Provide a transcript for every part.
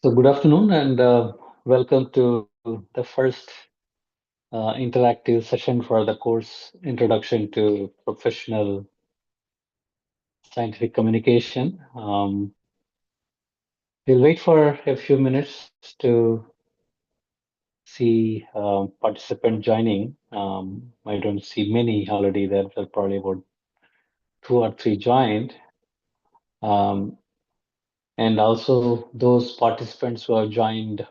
So good afternoon and welcome to the first interactive session for the course Introduction to Professional Scientific Communication. We'll wait for a few minutes to see participant joining. I don't see many already there. There are probably about two or three joined. Um, and also those participants who have joined,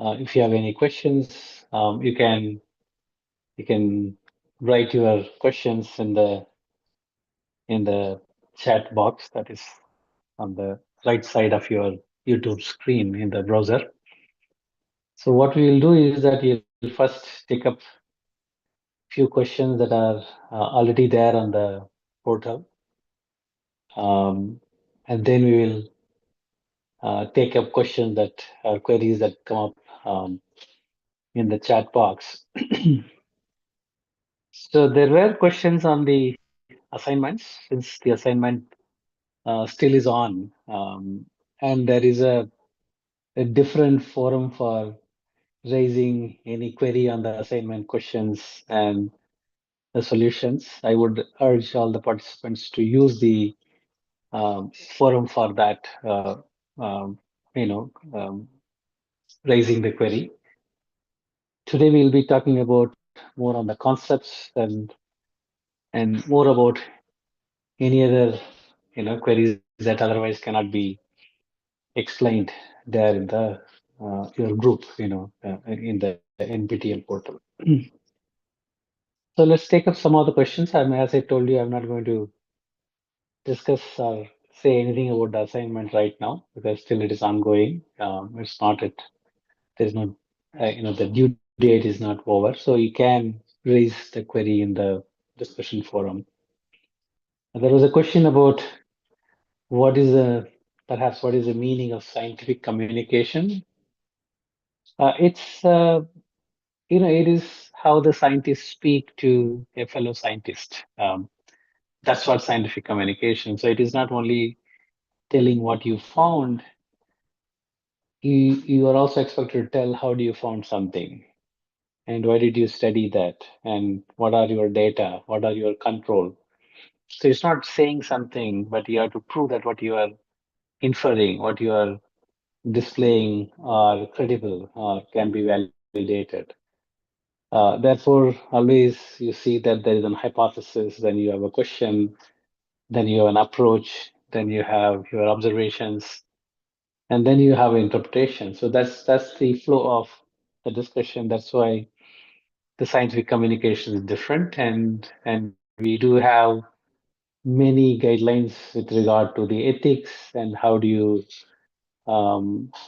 if you have any questions, you can write your questions in the chat box that is on the right side of your YouTube screen in the browser. So what we will do is that you'll first take up few questions that are already there on the portal, um, and then we will take up questions that are queries that come up in the chat box. So there were questions on the assignments since the assignment still is on, and there is a different forum for raising any query on the assignment questions and the solutions. I would urge all the participants to use the forum for that, um, you know, raising the query. Today we'll be talking about more on the concepts and more about any other, queries that otherwise cannot be explained there in the your group, in the NPTEL portal. So let's take up some of the questions. As I told you, I'm not going to discuss or say anything about the assignment right now because still it is ongoing. It's not it. There's no, the due date is not over. So you can raise the query in the discussion forum. There was a question about what is the perhaps what is the meaning of scientific communication. It's it is how the scientists speak to a fellow scientist. That's what scientific communication. So it is not only telling what you found, you are also expected to tell how do you found something and why did you study that and what are your data, what are your control. So it's not saying something, but you have to prove that what you are inferring, what you are displaying are credible or can be validated. Therefore, always you see that there is an hypothesis, then you have a question, then you have an approach, then you have your observations, and then you have interpretation. So that's the flow of the discussion. That's why the scientific communication is different, and we do have many guidelines with regard to the ethics and how do you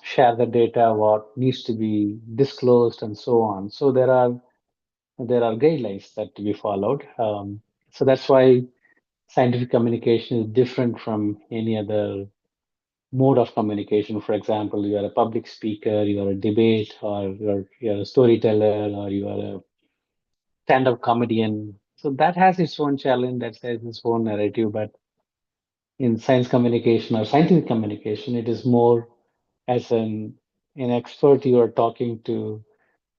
share the data, what needs to be disclosed, and so on. So there are guidelines that to be followed. So that's why scientific communication is different from any other mode of communication. For example, you are a public speaker, you are a debate, or you're a storyteller, or you are a stand-up comedian. So that has its own challenge, that has its own narrative. But in science communication or scientific communication, it is more as an expert. You are talking to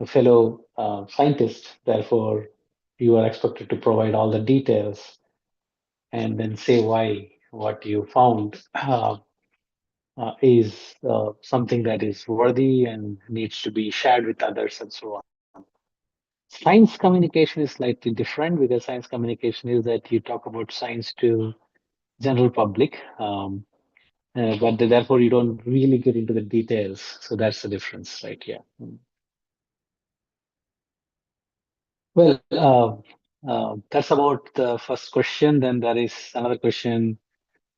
a fellow scientist. Therefore, you are expected to provide all the details and then say why what you found is something that is worthy and needs to be shared with others and so on. Science communication is slightly different because science communication is that you talk about science to general public, but therefore you don't really get into the details. So that's the difference, right? Yeah. Well, that's about the first question. Then there is another question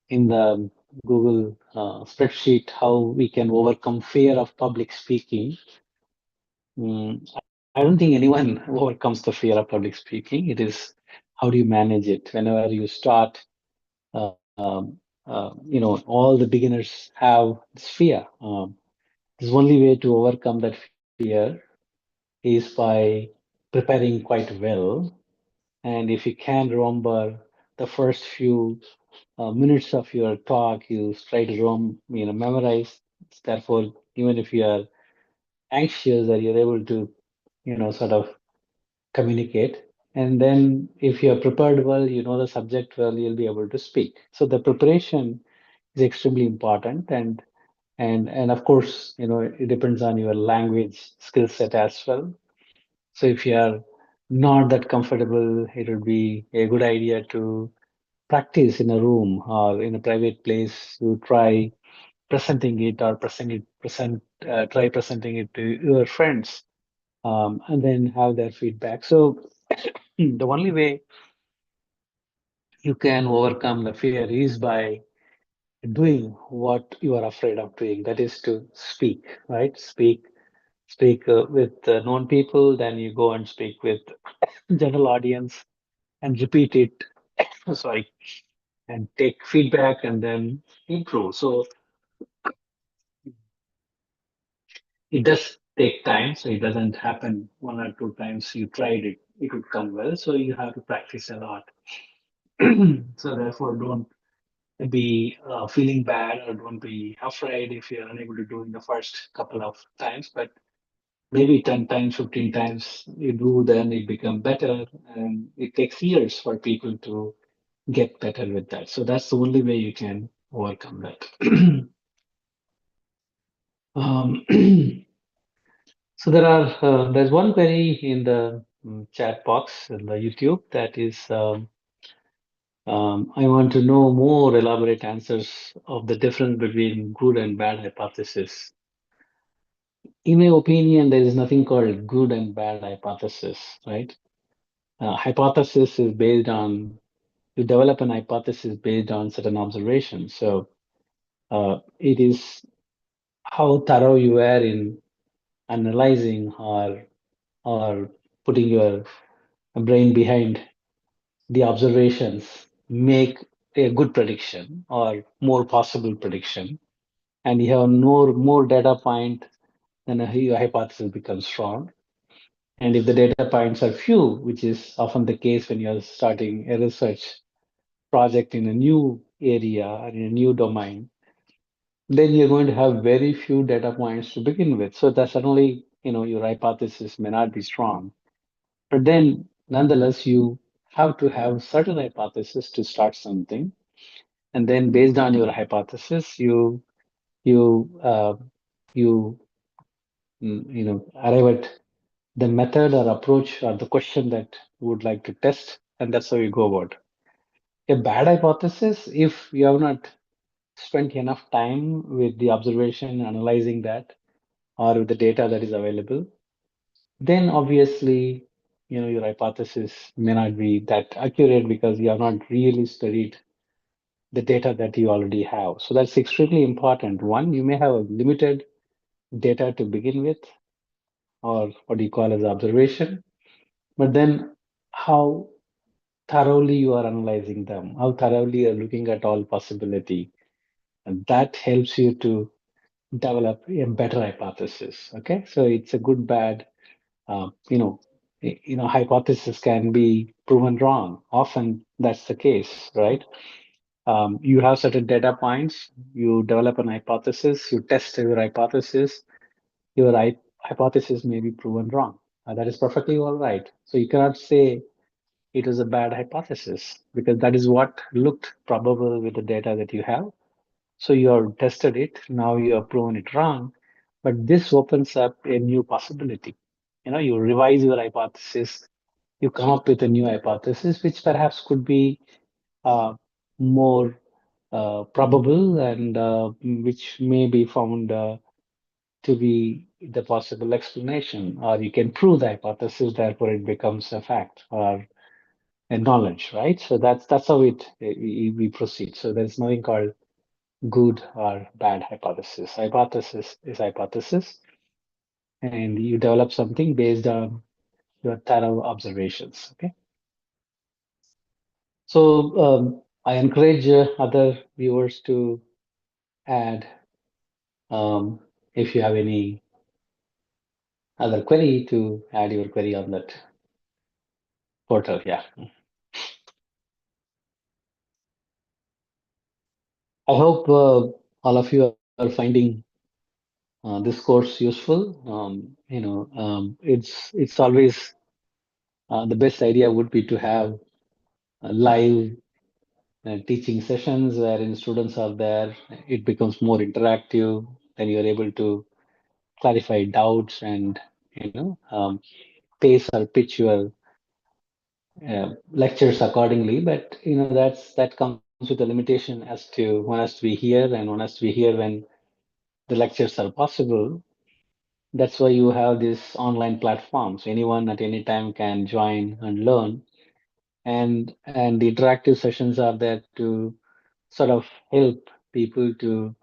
in the Google spreadsheet: how we can overcome fear of public speaking. I don't think anyone overcomes the fear of public speaking. It is how do you manage it whenever you start. All the beginners have this fear. The only way to overcome that fear is by preparing quite well. And if you can remember the first few minutes of your talk, you try to memorize Therefore, even if you are anxious, that you're able to, sort of communicate. And then if you're prepared well, you know the subject well, you'll be able to speak. So the preparation is extremely important. And of course, it depends on your language skill set as well. So if you are not that comfortable, it would be a good idea to practice in a room or in a private place. You try presenting it or try presenting it to your friends, and then have their feedback. So the only way you can overcome the fear is by doing what you are afraid of doing. That is to speak, right? Speak with known people, then you go and speak with general audience and repeat it. Sorry, and take feedback and then improve. So it does take time, so it doesn't happen one or two times you tried it, it would come well. So you have to practice a lot. So therefore, don't be feeling bad or don't be afraid if you're unable to do in the first couple of times. But maybe 10 times, 15 times you do, then it become better. And it takes years for people to get better with that. So that's the only way you can overcome that. um, there's one query in the chat box in the YouTube that is, I want to know more elaborate answers of the difference between good and bad hypothesis. In my opinion, there is nothing called good and bad hypothesis, right? Hypothesis is based on, you develop an hypothesis based on certain observations. So it is how thorough you are in analyzing or putting your brain behind the observations make a good prediction or more possible prediction, and you have more data point, then your hypothesis becomes strong. And if the data points are few, which is often the case when you're starting a research project in a new area or in a new domain, then you're going to have very few data points to begin with. So that suddenly, your hypothesis may not be strong. But then, nonetheless, you have to have certain hypothesis to start something, and then based on your hypothesis, you you arrive at the method or approach or the question that you would like to test, and that's how you go about. A bad hypothesis, if you have not spent enough time with the observation, analyzing that, or with the data that is available, then obviously, your hypothesis may not be that accurate because you have not really studied the data that you already have. So that's extremely important. One, you may have a limited data to begin with, or what you call as observation, but then how thoroughly you are analyzing them, how thoroughly you're looking at all possibility, and that helps you to develop a better hypothesis. Okay, so it's a good bad. Uh, you know, hypothesis can be proven wrong. Often that's the case, right? You have certain data points, you develop an hypothesis, you test your hypothesis, your hypothesis may be proven wrong. That is perfectly all right. So you cannot say it was a bad hypothesis because that is what looked probable with the data that you have. So you have tested it, now you have proven it wrong, but this opens up a new possibility. You revise your hypothesis, you come up with a new hypothesis, which perhaps could be uh, more probable and which may be found to be the possible explanation, or you can prove the hypothesis, therefore it becomes a fact or a knowledge, right? So that's how we proceed. So there's nothing called good or bad hypothesis. Hypothesis is hypothesis, and you develop something based on your thorough observations. Okay, so I encourage other viewers to add um, if you have any other query to add your query on that portal. Yeah, I hope all of you are finding this course useful. It's always the best idea would be to have live teaching sessions wherein students are there. It becomes more interactive. Then you're able to clarify doubts and pace or pitch your lectures accordingly. But that comes with a limitation as to one has to be here and one has to be here when the lectures are possible. That's why you have these online platforms. Anyone at any time can join and learn, and the interactive sessions are there to sort of help people to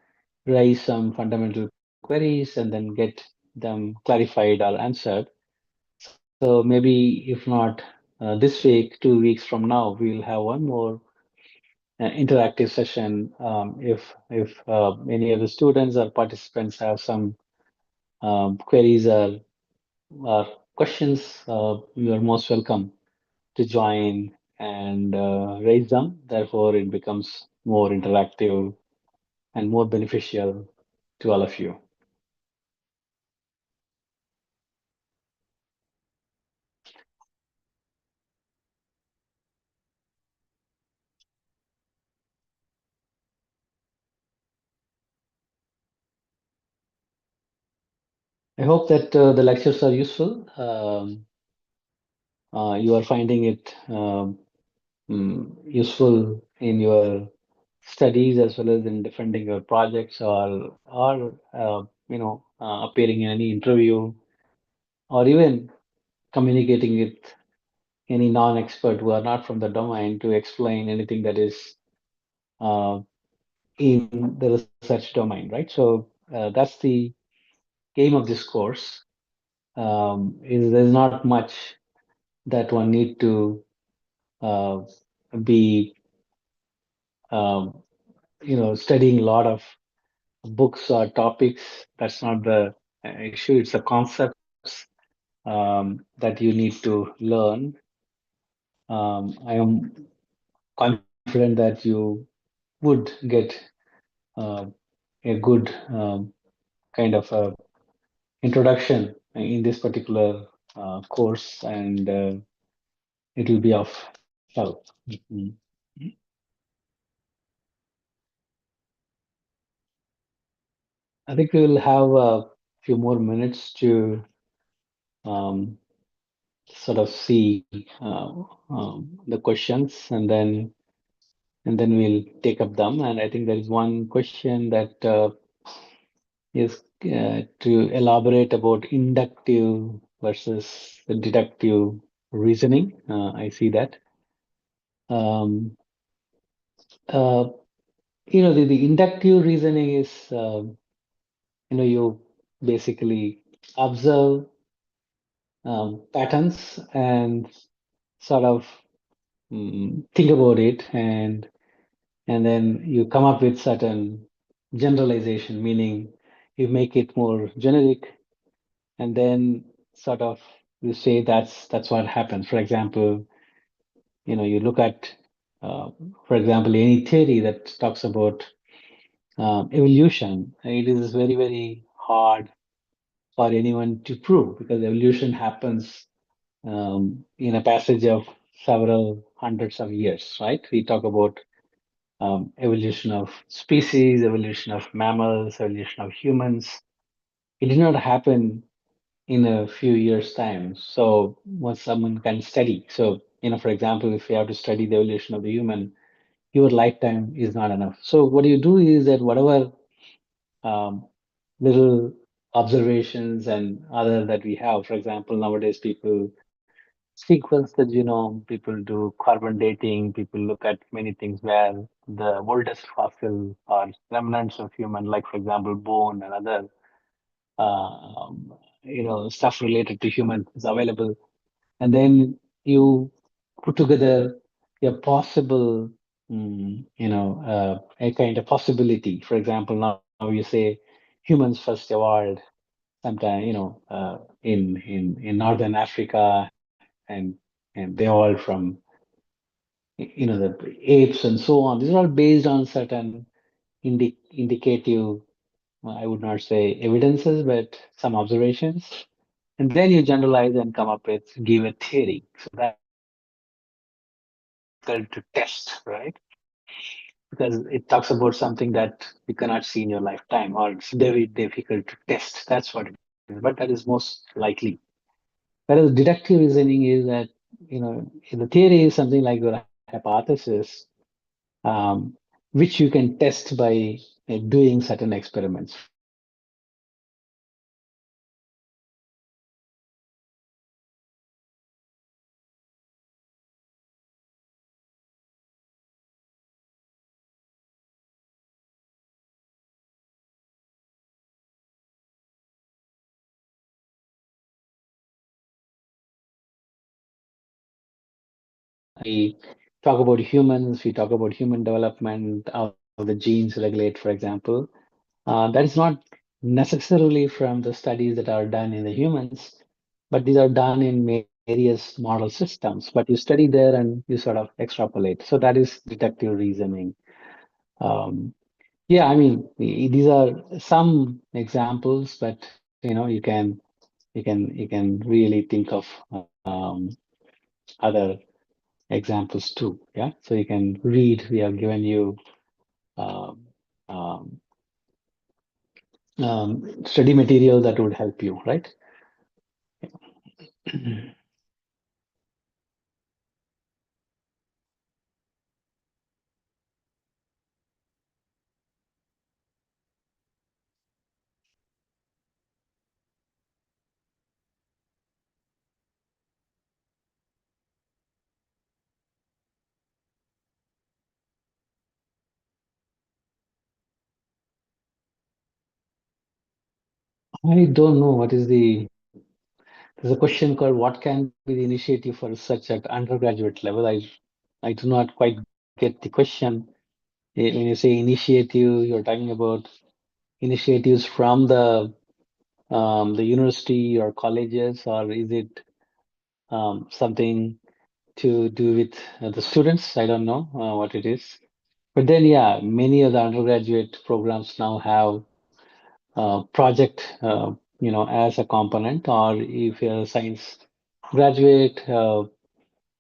raise some fundamental queries and then get them clarified or answered. So maybe if not this week, 2 weeks from now, we'll have one more interactive session. If any of the students or participants have some queries or questions, you are most welcome to join and raise them. Therefore, it becomes more interactive and more beneficial to all of you. I hope that the lectures are useful. You are finding it useful in your studies as well as in defending your projects or appearing in any interview or even communicating with any non-expert who are not from the domain to explain anything that is uh, in the research domain, right? So that's the aim of this course. Is there's not much that one need to uh, be um, studying a lot of books or topics. That's not the issue. It's the concepts that you need to learn. I am confident that you would get uh, a good kind of a introduction in this particular course, and it will be of help. Mhm. I think we will have a few more minutes to um, sort of see the questions, and then we'll take up them. And I think there is one question that is to elaborate about inductive versus deductive reasoning. I see that. Um, uh, the inductive reasoning is, you basically observe patterns and sort of think about it, and then you come up with certain generalization, meaning you make it more generic, and then sort of you say that's what happens. For example, you look at, uh, for example, any theory that talks about evolution. It is very, very hard for anyone to prove because evolution happens in a passage of several hundreds of years, right? We talk about evolution of species, evolution of mammals, evolution of humans. It did not happen in a few years' time. So once someone can study, so for example, if you have to study the evolution of the human, your lifetime is not enough. So what you do is that whatever um, little observations and other that we have, for example, nowadays people sequence the genome, people do carbon dating, people look at many things where the oldest fossil or remnants of human, like for example, bone and other stuff related to human is available. And then you put together a possible, a kind of possibility. For example, now you say humans first evolved sometime, in northern Africa, and they evolved from, the apes and so on. These are all based on certain indicative I would not say evidences, but some observations. And then you generalize and come up with, give a theory. So that's why theory is difficult to test, right? Because it talks about something that you cannot see in your lifetime, or it's very difficult to test. That's what it is. But that is most likely. Whereas deductive reasoning is that, the theory is something like your hypothesis, um, which you can test by doing certain experiments. For example, we talk about humans, we talk about human development, how the genes regulate, for example. That is not necessarily from the studies that are done in the humans, but these are done in various model systems. But you study there and you sort of extrapolate. So that is deductive reasoning. Um, yeah, I mean, these are some examples, but you can really think of um, other examples too. Yeah, so you can read. We have given you um, um, study material that would help you, right? I don't know what is there's a question called what can be the initiative for research at undergraduate level. I do not quite get the question. When you say initiative, you're talking about initiatives from the university or colleges, or is it something to do with the students? I don't know what it is. But then, yeah, many of the undergraduate programs now have project, as a component, or if you're a science graduate, or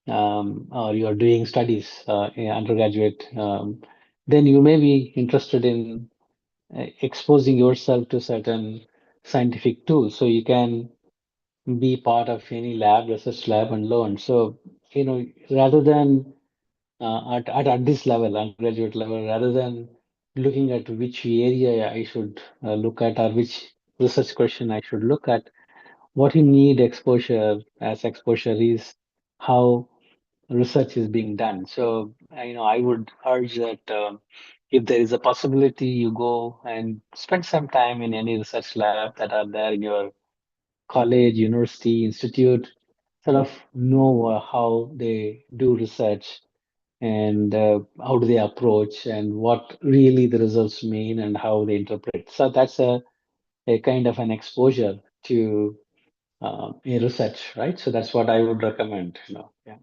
you're doing studies in undergraduate, then you may be interested in exposing yourself to certain scientific tools. So you can be part of any lab, research lab, and learn. So, rather than at this level, undergraduate level, rather than looking at which area I should look at, or which research question I should look at, what you need exposure as exposure is how research is being done. So, I would urge that if there is a possibility, you go and spend some time in any research lab that are there in your college, university, institute, sort of know how they do research, and how do they approach, and what really the results mean, and how they interpret. So that's a kind of an exposure to a research, right? So that's what I would recommend. Yeah.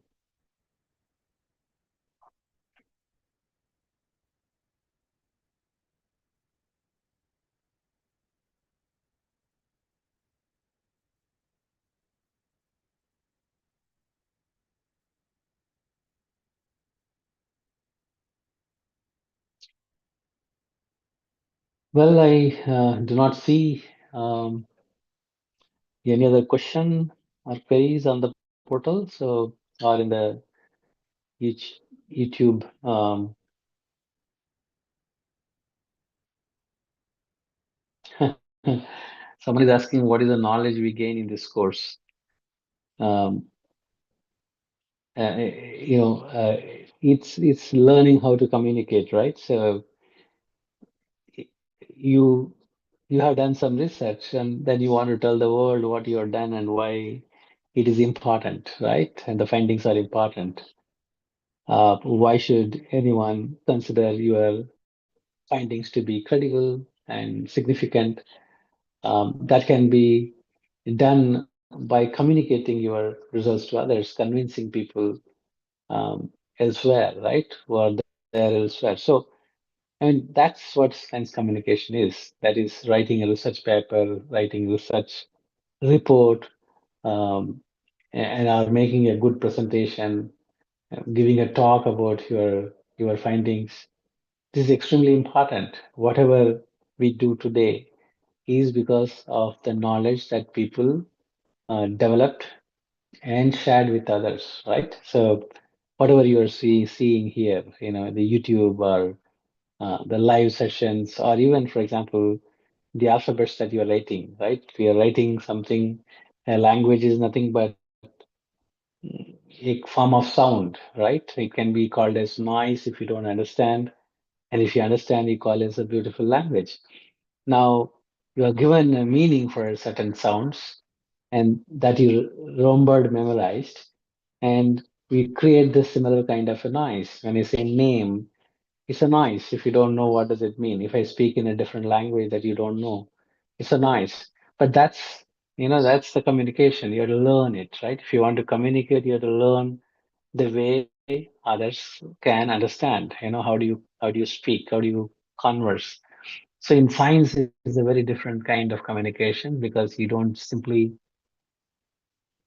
Well, I do not see um, any other question or queries on the portal, so or in the each YouTube. Someone is asking what is the knowledge we gain in this course. Um, you know, it's learning how to communicate, right? So you you have done some research, and then you want to tell the world what you have done and why it is important, right? And the findings are important. Why should anyone consider your findings to be credible and significant? That can be done by communicating your results to others, convincing people elsewhere, right? Who are there elsewhere. So And that's what science communication is. That is writing a research paper, writing research report, um, and are making a good presentation, giving a talk about your findings. This is extremely important. Whatever we do today is because of the knowledge that people developed and shared with others, right? So whatever you are seeing here, the YouTube or the live sessions, or even, for example, the alphabets that you're writing, right? We are writing something, a language is nothing but a form of sound, right? It can be called as noise if you don't understand. And if you understand, you call it as a beautiful language. Now, you are given a meaning for certain sounds and that you remembered, memorized, and we create this similar kind of a noise. When you say name, it's a noise. If you don't know, what does it mean? If I speak in a different language that you don't know, it's a noise. But that's the communication. You have to learn it, right? If you want to communicate, you have to learn the way others can understand. How do you speak? How do you converse? So in science is a very different kind of communication because you don't simply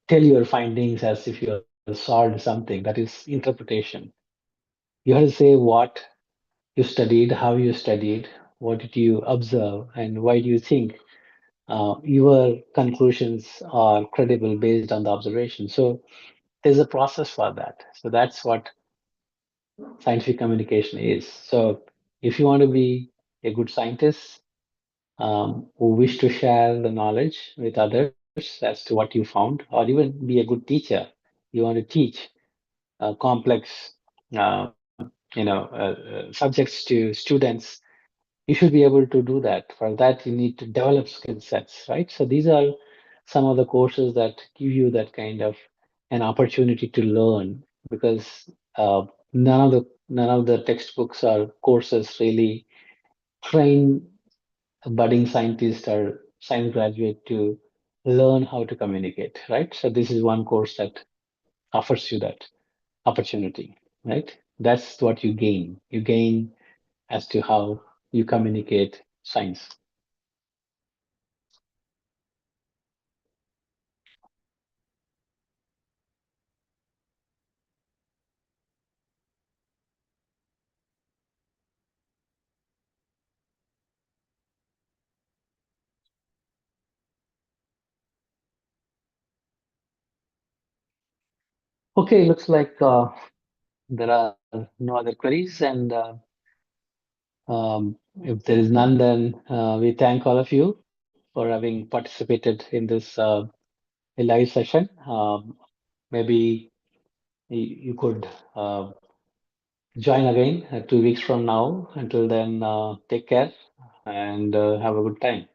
tell your findings as if you have solved something. That is interpretation. You have to say what you studied, how you studied, what did you observe, and why do you think your conclusions are credible based on the observation. So there's a process for that. So that's what scientific communication is. So if you want to be a good scientist who wish to share the knowledge with others as to what you found, or even be a good teacher, you want to teach complex subjects to students, you should be able to do that. For that, you need to develop skill sets, right? So these are some of the courses that give you that kind of an opportunity to learn because none of the textbooks or courses really train a budding scientist or science graduate to learn how to communicate, right? So this is one course that offers you that opportunity, right? That's what you gain. You gain as to how you communicate science. Okay, looks like there are no other queries, and if there is none, then we thank all of you for having participated in this live session. Maybe you could join again 2 weeks from now. Until then, take care and have a good time.